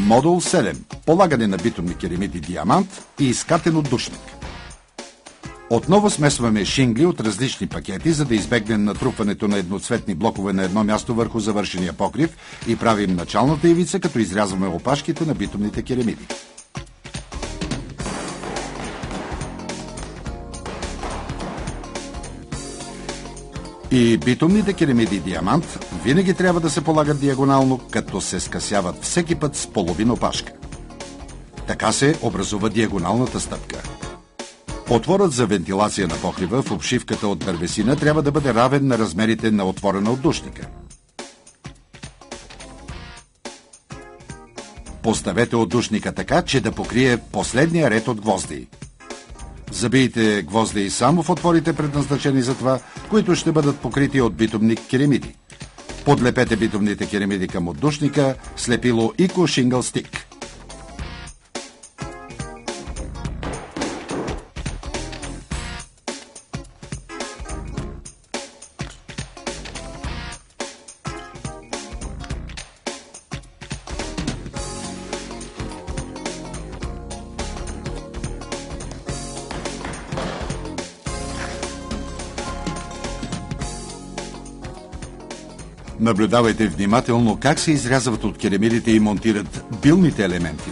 Модул 7. Полагане на битумни керемиди диамант и изкатен отдушник. Отново смесваме шингли от различни пакети, за да избегнем натрупването на едноцветни блокове на едно място върху завършения покрив и правим началната ивица, като изрязваме опашките на битумните керемиди. И битумните керемиди диамант винаги трябва да се полагат диагонално, като се скъсяват всеки път с половин опашка. Така се образува диагоналната стъпка. Отворът за вентилация на покрива в обшивката от дървесина трябва да бъде равен на размерите на отвора на отдушника. Поставете отдушника така, че да покрие последния ред от гвозди. Забийте гвозди само в отворите, предназначени за това, които ще бъдат покрити от битумни керемиди. Подлепете битумните керемиди към отдушника с лепило Eco Shingle Stick. Наблюдавайте внимателно как се изрязват от керемидите и монтират билните елементи.